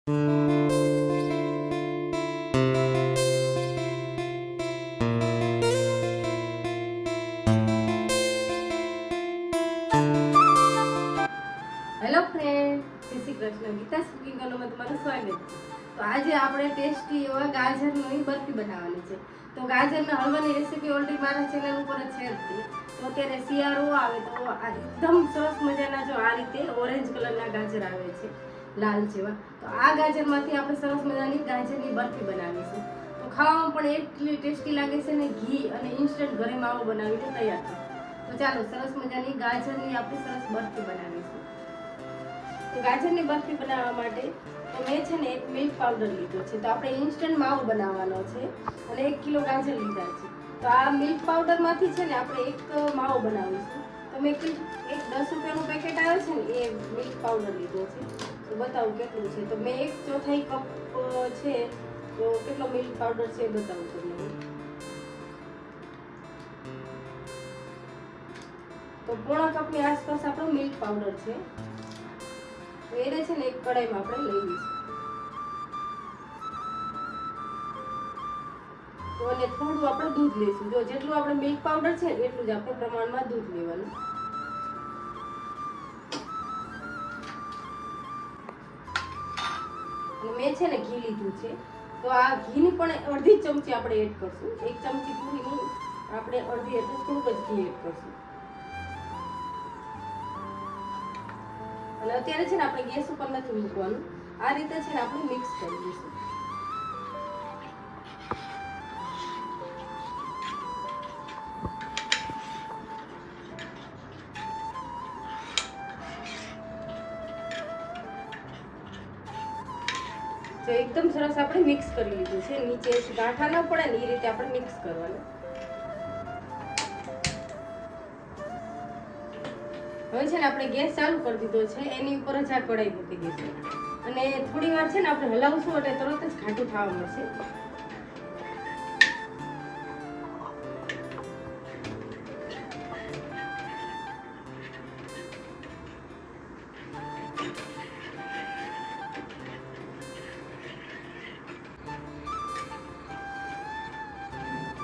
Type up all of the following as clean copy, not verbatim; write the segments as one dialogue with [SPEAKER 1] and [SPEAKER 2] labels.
[SPEAKER 1] Hello friend, જય Shri Krishna. Geeta's cooking ચેનલમાં તમારું સ્વાગત છે. તો આજે આપણે ટેસ્ટી એવા ગાજરની બરફી બનાવવાની છે. તો ગાજરના હલવાની રેસીપી ઓલરેડી મારા ચેનલ ઉપર જ છે. તો અત્યારે શિયાળો આવે તો આ એકદમ સરસ મજાના જો આ રીતે ઓરેન્જ કલરના ગાજર આવે છે, લાલ જેવા. તો આ ગાજરમાંથી આપણે સરસ મજાની ગાજરની બરફી બનાવીશું. તો ખાવામાં પણ એટલી ટેસ્ટી લાગે છે ને, ઘી અને ઇન્સ્ટન્ટ ઘરે માવો બનાવીને તૈયાર છે. તો ચાલો સરસ મજાની ગાજરની આપણે સરસ બરફી બનાવીશું. તો ગાજરની બરફી બનાવવા માટે તો મેં છે ને એક મિલ્ક પાવડર લીધો છે. તો આપણે ઇન્સ્ટન્ટ માવો બનાવવાનો છે અને 1 કિલો ગાજર લીધા છે. તો આ મિલ્ક પાવડરમાંથી છે ને આપણે એક માવો બનાવીશું. તો મેં એક 10 રૂપિયાનું પેકેટ આવે છે ને એ મિલ્ક પાવડર લીધો છે. તો બતાવું કેટલું છે. તો મેં 1/4 કપ છે. તો કેટલો મિલ્ક પાવડર છે એ બતાવું તમને. તો પોણા કપની આસપાસ આપણો મિલ્ક પાવડર છે. તો એને છે ને એક કડાઈમાં આપણે લઈ લઈશું. તો અને થોડું આપણે દૂધ લઈશું. જો જેટલું આપણે મિલ્ક પાવડર છે એટલું જ આપણે પ્રમાણમાં દૂધ લેવાનું. અને મેં છે ને ઘી લીધું છે. તો આ ઘીની પણ અડધી ચમચી આપણે એડ કરશું. 1 ચમચી પૂરી નહીં, આપણે અડધી એટલે થોડુંક જ ઘી એડ કરશું. અને અત્યારે છે ને આપણે ગેસ ઉપર નથી મૂકવાનું. આ રીતે છે ને આપણે મિક્સ કરી દઈશું. તો એકદમ સરસ આપણે મિક્સ કરી લીધું છે. નીચે ગાંઠા ન પડે ને એ રીતે આપણે મિક્સ કરવાનું. હવે છે ને આપણે ગેસ ચાલુ કરી દીધો છે. એની ઉપર જ આ કઢાઈ મૂકી દઈશું અને થોડી વાર છે ને આપણે હલાવશું એટલે તરત જ ઘાટું થવા મળશે.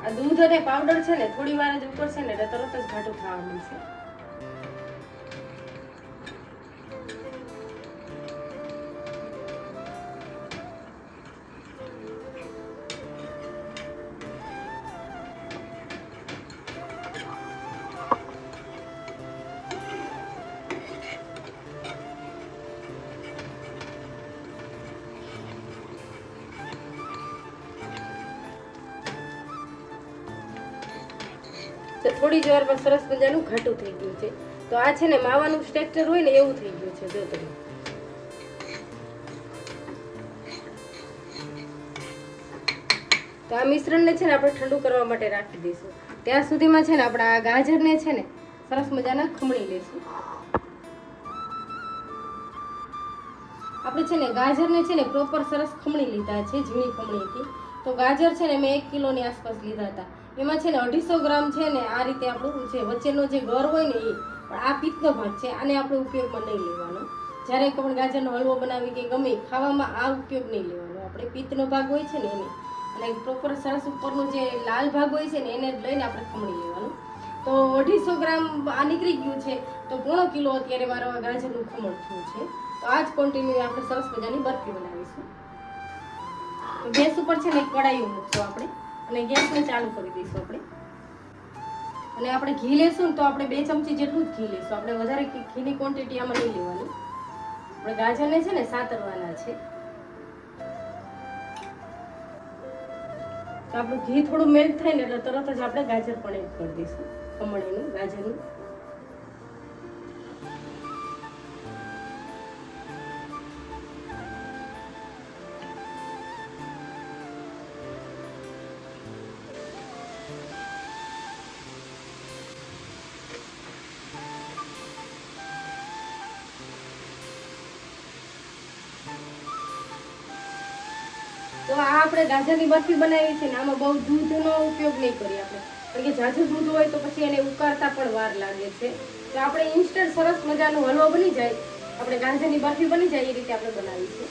[SPEAKER 1] આ દૂધ અને પાવડર છે ને થોડી વાર જ ઉકળશે ને એટલે તરત જ ઘાટું થવા મળશે. થોડી જ વારમાં સરસ મજાનું ઘાટું થઈ ગયું છે. તો આ છે ને માવાનું સ્ટ્રક્ચર હોય ને એવું થઈ ગયું છે. જો તમે તો આ મિશ્રણને છે ને આપણે ઠંડુ કરવા માટે રાખી દઈશું. ત્યાં સુધીમાં છે ને આપણે આ ગાજરને છે ને સરસ મજાના ખમણી લઈશું. આપણે છે ને ગાજરને છે ને પ્રોપર સરસ ખમણી લીધા છે, ઝીણી ખમણીથી. તો ગાજર છે ને મેં 1 કિલોની આસપાસ લીધા હતા. એમાં છે ને 250 ગ્રામ છે ને આ રીતે આપણું છે વચ્ચેનો જે ગર હોય ને એ પણ આ પિત્તનો ભાગ છે. આને આપણે ઉપયોગમાં નહીં લેવાનો. જ્યારે પણ ગાજરનો હલવો બનાવી કે ગમે ખાવામાં આ ઉપયોગ નહીં લેવાનો. આપણે પિત્તનો ભાગ હોય છે ને એને અને પ્રોપર સરસ ઉપરનો જે લાલ ભાગ હોય છે ને એને જ લઈને આપણે ખમણી લેવાનું. તો 250 ગ્રામ આ નીકળી ગયું છે. તો 1/2 કિલો અત્યારે મારો આ ગાજરનું ખમણ થયું છે. તો આ જ ક્વોન્ટિટી આપણે સરસ મજાની બરફી બનાવીશું. તો ગેસ ઉપર છે ને કડાઈ મૂકશું આપણે અને ગેસને ચાલુ કરી દઈશું આપણે. અને આપણે ઘી લેશું ને તો આપણે 2 ચમચી જેટલું જ ઘી લેશું. આપણે વધારે ઘીની ક્વોન્ટિટી આમાં નહીં લેવાની. આપણે ગાજરને છે ને સાતરવાના છે. તો આપણું ઘી થોડું મેલ્ટ થાય ને એટલે તરત જ આપણે ગાજર પણ એડ કરી દઈશું. ખમણીનું ગાજરનું તો આ આપણે ગાજરની બરફી બનાવી છે ને આમાં બહુ દૂધનો ઉપયોગ નહીં કરીએ આપણે. કારણ કે ઝાઝું દૂધ હોય તો પછી એને ઉકાળતા પણ વાર લાગે છે. તો આપણે ઇન્સ્ટન્ટ સરસ મજાનો હલવો બની જાય, આપણે ગાજરની બરફી બની જાય એ રીતે આપણે બનાવીશું.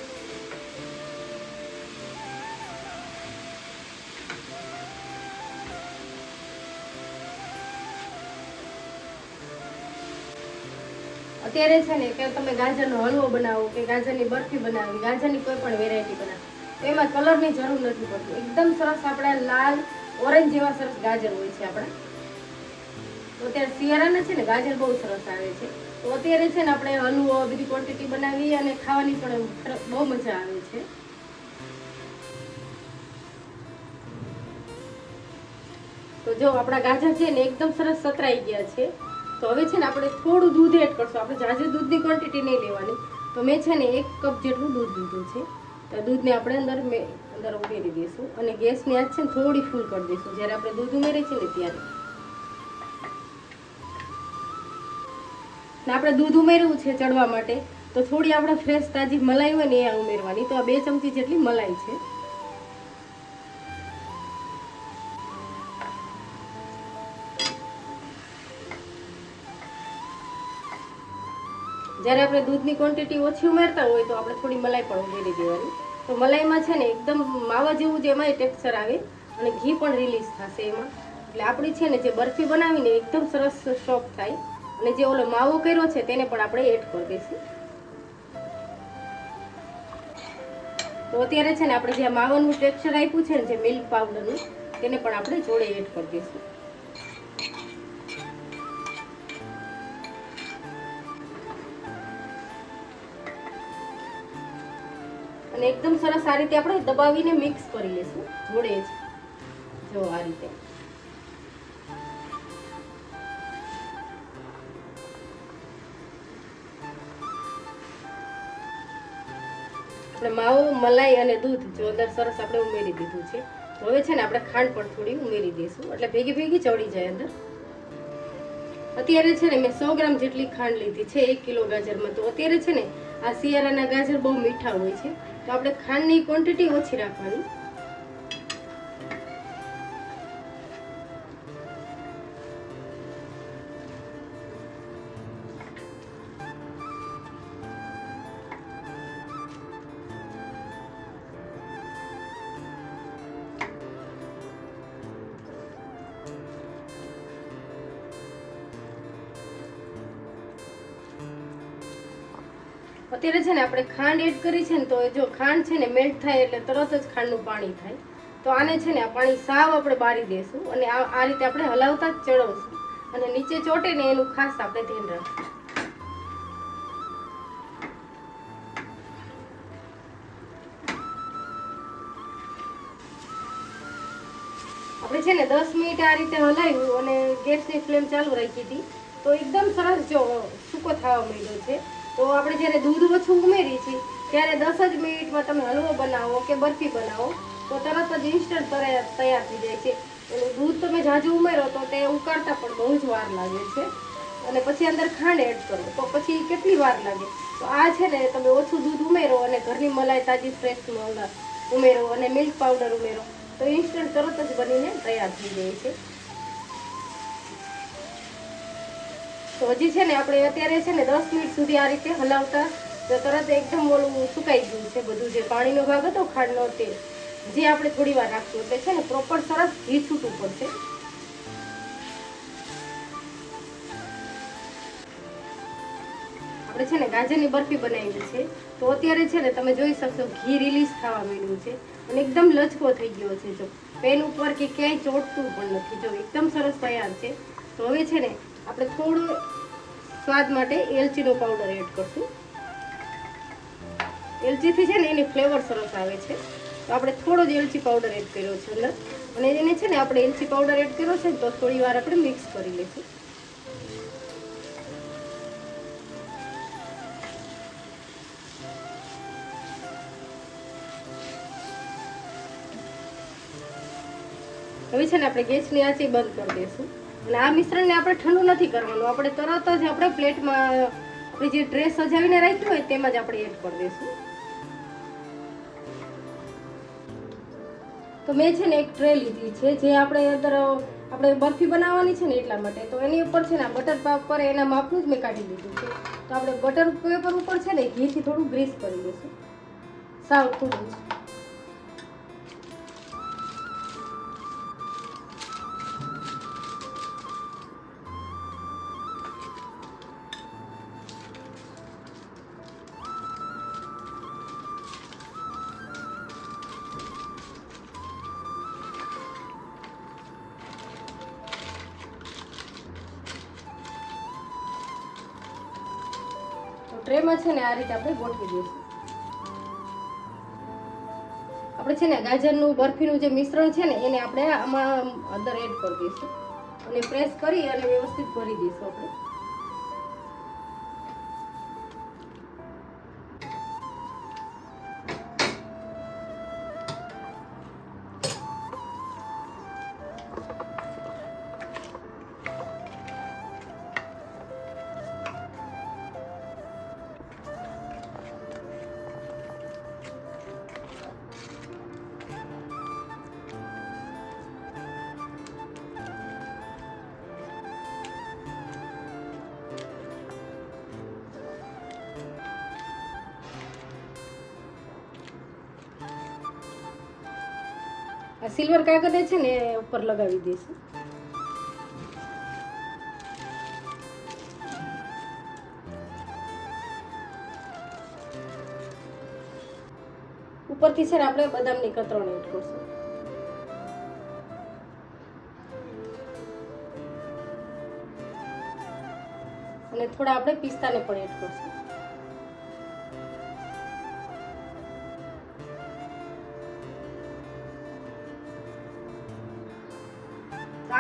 [SPEAKER 1] અત્યારે છે ને કે તમે ગાજરનો હલવો બનાવો કે ગાજરની બરફી બનાવી, ગાજરની કોઈ પણ વેરાયટી બનાવો, તો એમાં કલરની જરૂર નથી પડતી. એકદમ સરસ આપણા લાલ ઓરેન્જ જેવા સરસ ગાજર હોય છે આપણા. તો અત્યારે શિયાળાના છે ને ગાજર બહુ સરસ આવે છે. તો અત્યારે છે ને આપણે હલવો બધી ક્વોન્ટિટી બનાવી અને ખાવાની પણ બહુ મજા આવે છે. તો જો આપણા ગાજર છે ને એકદમ સરસ સતરાઈ ગયા છે. તો હવે છે ને આપણે થોડું દૂધ એડ કરશું. આપણે જાજુ દૂધની ક્વોન્ટિટી નહીં લેવાની. તો મેં છે ને 1 કપ જેટલું દૂધ લીધું છે. તો દૂધને આપણે અંદર ઉમેરી દઈશું અને ગેસની આંચ છે ને થોડી ફૂલ કરી દઈશું જ્યારે આપણે દૂધ ઉમેરીએ છીએ ને ત્યારે. ને આપણે દૂધ ઉમેરવું છે ચડવા માટે, તો થોડી આપણે ફ્રેશ તાજી મલાઈ હોય ને એ ઉમેરવાની. તો આ 2 ચમચી જેટલી મલાઈ છે. જ્યારે આપણે દૂધની ક્વોન્ટિટી ઓછી ઉમેરતા હોય તો આપણે થોડી મલાઈ પણ ઉમેરી દેવાની. તો મલાઈમાં છે ને એકદમ માવા જેવું જ એમાં ટેક્સચર આવે અને ઘી પણ રિલીઝ થશે એમાં. એટલે આપણી છે ને જે બરફી બનાવીને એકદમ સરસ સોફ્ટ થાય. અને જે ઓલો માવો કર્યો છે તેને પણ આપણે એડ કરી દઈશું. તો અત્યારે છે ને આપણે જે માવાનું ટેક્સચર આપ્યું છે ને જે મિલ્ક પાવડરનું, તેને પણ આપણે જોડે એડ કરી દઈશું. અને એકદમ સરસ આ રીતે આપણે દબાવીને મિક્સ કરી લેશું જોડે જ. જો આ રીતે આપણે માવો, મલાઈ અને દૂધ જો અંદર સરસ આપણે ઉમેરી દીધું છે. હવે છે ને આપણે ખાંડ પણ થોડી ઉમેરી દઈશું એટલે ભેગી ભેગી ચડી જાય અંદર. અત્યારે છે ને મેં 100 ગ્રામ જેટલી ખાંડ લીધી છે 1 કિલો ગાજરમાં. તો અત્યારે છે ને આ શિયાળાના ગાજર બહુ મીઠા હોય છે, તો આપણે ખાંડની ક્વોન્ટિટી ઓછી રાખવાની. અત્યારે છે ને આપણે ખાંડ એડ કરી છે ને, તો જો ખાંડ છે ને મેલ્ટ થાય એટલે તરત જ ખાંડનું પાણી થાય. તો આને છે ને આ પાણી સાવ આપણે બાળી દેશું અને આ રીતે આપણે હલાવતા જ ચડવશું અને નીચે ચોટે ને એનું ખાસ આપણે ધ્યાન રાખવું. આપણે છે ને 10 મિનિટ આ રીતે હલાવ્યું અને ગેસની ફ્લેમ ચાલુ રાખી હતી. તો એકદમ સરસ જો સૂકો થવા માંડ્યો છે. તો આપણે જ્યારે દૂધ ઓછું ઉમેરી છીએ ત્યારે 10 જ મિનિટમાં તમે હલવો બનાવો કે બરફી બનાવો તો તરત જ ઇન્સ્ટન્ટ તૈયાર થઈ જાય છે. એનું દૂધ તમે ઝાઝું ઉમેરો તો તે ઉકાળતા પણ બહુ જ વાર લાગે છે અને પછી અંદર ખાંડ એડ કરો તો પછી કેટલી વાર લાગે. તો આ છે ને તમે ઓછું દૂધ ઉમેરો અને ઘરની મલાઈ તાજી ફ્રેશ ઉમેરો અને મિલ્ક પાવડર ઉમેરો તો ઇન્સ્ટન્ટ તરત જ બનીને તૈયાર થઈ જાય છે. તો હજી છે ને આપણે અત્યારે છે ને 10 મિનિટ સુધી આ રીતે હલાવતા તો તરત એકદમ ઓલું સુકાઈ ગયું છે બધું. જે પાણીનો ભાગ હતો ખાંડનો તે જે આપણે થોડી વાર રાખશું એટલે છે ને પ્રોપર સરસ ઘી છૂટવું પડશે. આપણે છે ને ગાજરની બરફી બનાવી છે તો અત્યારે છે ને તમે જોઈ શકશો ઘી રિલીઝ થવા માંડ્યું છે અને એકદમ લચકો થઈ ગયો છે. જો પેન ઉપર કે ક્યાંય ચોટતું પણ નથી. જો એકદમ સરસ તૈયાર છે. તો હવે છે ને આપણે થોડું સ્વાદ માટે એલચીનો પાવડર એડ કરશું. એલચીથી છે ને એની ફ્લેવર સરસ આવે છે. તો આપણે થોડો જ એલચી પાવડર એડ કર્યો છે અંદર અને એને છે ને આપણે એલચી પાવડર એડ કર્યો છે તો થોડી વાર આપણે મિક્સ કરી લઈશું. હવે છે ને આપણે ગેસની આંચ બંધ કરી દઈશું અને આ મિશ્રણને આપણે ઠંડુ નથી કરવાનું. આપણે તરત જ આપણે પ્લેટમાં આપણી જે ટ્રે સજાવીને રાખી હોય તેમાં જ આપણે એડ કરી દઈશું. તો મેં છે ને એક ટ્રે લીધી છે જે આપણે અંદર આપણે બરફી બનાવવાની છે ને એટલા માટે. તો એની ઉપર છે ને બટર પેપર એના માપનું જ મેં કાઢી લીધું છે. તો આપણે બટર પેપર ઉપર છે ને ઘીથી થોડું ગ્રીસ કરી દઈશું, સાવ થોડું જ. ટ્રેમાં છે ને આ રીતે આપણે ગોઠવી દઈશું. આપણે છે ને ગાજરનું બરફીનું જે મિશ્રણ છે ને એને આપણે આમાં અંદર એડ કરી દઈશું અને પ્રેસ કરી અને વ્યવસ્થિત ભરી દઈશું આપણે. આ સિલ્વર કાગળ છે ને ઉપર લગાવી દઈશું. ઉપરથી છે ને આપણે બદામની કતરણ એડ કરશું. અને થોડા આપણે પિસ્તાને પણ એડ કરશું.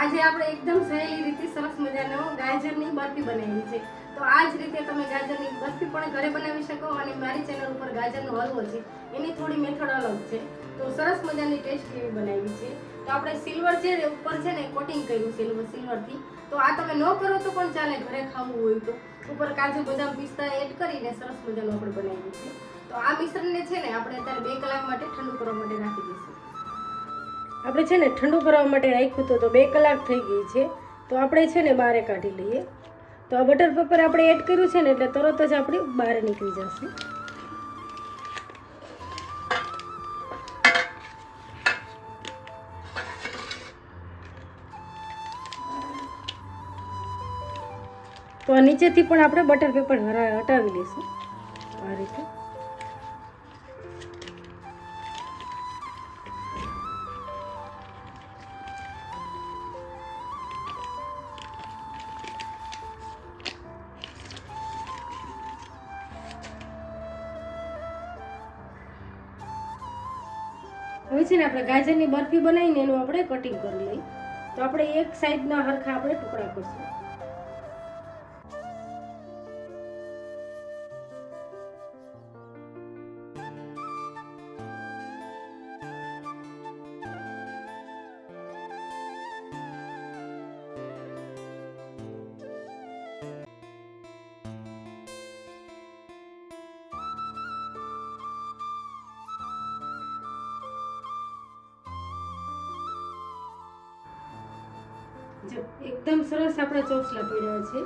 [SPEAKER 1] આજે આપણે એકદમ સહેલી રીતે સરસ મજાનો ગાજરની બરફી બનાવી છે. તો આ જ રીતે તમે ગાજરની બરફી પણ ઘરે બનાવી શકો અને મારી ચેનલ ઉપર ગાજરનો હલવો છે એની થોડી મેથડ અલગ છે. તો સરસ મજાની ટેસ્ટ એવી બનાવી છે. તો આપણે સિલ્વર છે ઉપર છે ને કોટિંગ કર્યું સિલ્વરથી. તો આ તમે ન કરો તો પણ ચાલે, ઘરે ખાવું હોય તો. ઉપર કાજુ બદામ પિસ્તા એડ કરીને સરસ મજાનું આપણે બનાવ્યું છે. તો આ મિશ્રણને છે ને આપણે અત્યારે 2 કલાક માટે ઠંડુ કરવા માટે રાખી દઈશું. આપણે છે ને ઠંડુ કરવા માટે રાખ્યું તો 2 કલાક થઈ ગઈ છે. તો આપણે છે ને બહાર કાઢી લઈએ. તો આ બટર પેપર આપણે એડ કર્યું છે ને એટલે તરત જ આપણી બહાર નીકળી જશે. તો આ નીચેથી પણ આપણે બટર પેપર હટાવી લઈશું આ રીતે. હવે છે ને આપણે ગાજરની બરફી બનાવીને એનું આપણે કટિંગ કરી લઈએ. તો આપણે એક સાઈડના હરખા આપણે ટુકડા કરશું. જો એકદમ સરસ આપણા ચોસલા પડ્યા છે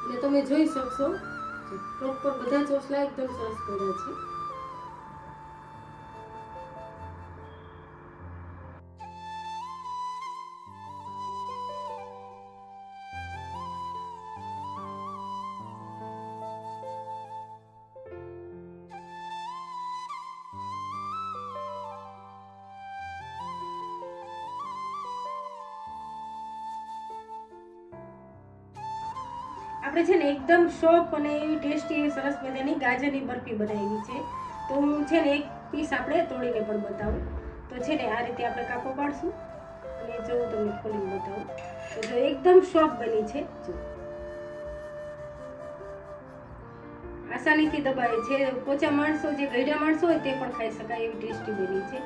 [SPEAKER 1] અને તમે જોઈ શકશો પ્રોપર બધા ચોસલા એકદમ સરસ પડ્યા છે. આપણે છે ને એકદમ સોફ્ટ અને એવી ટેસ્ટી એવી સરસ મજાની ગાજરની બરફી બનાવી છે. તો હું છે ને એક પીસ આપણે તોડીને પણ બતાવું. તો છે ને આ રીતે આપણે કાપો પાડશું અને જો હું તમને ખોલીને બતાવું તો જો એકદમ સોફ્ટ બની છે. જો આસાનીથી દબાય છે. પોચા માણસો જે ગયડા માણસો હોય તે પણ ખાઈ શકાય એવી ટેસ્ટી બની છે.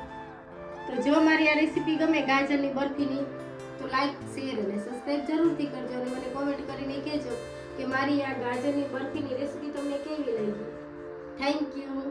[SPEAKER 1] તો જો મારી આ રેસીપી ગમે ગાજરની બરફીની તો લાઈક શેર અને સબસ્ક્રાઇબ જરૂરથી કરજો અને મને કોમેન્ટ કરીને કહેજો કે મારી આ ગાજરની બરફીની રેસીપી તમને કેવી લાગી. Thank you.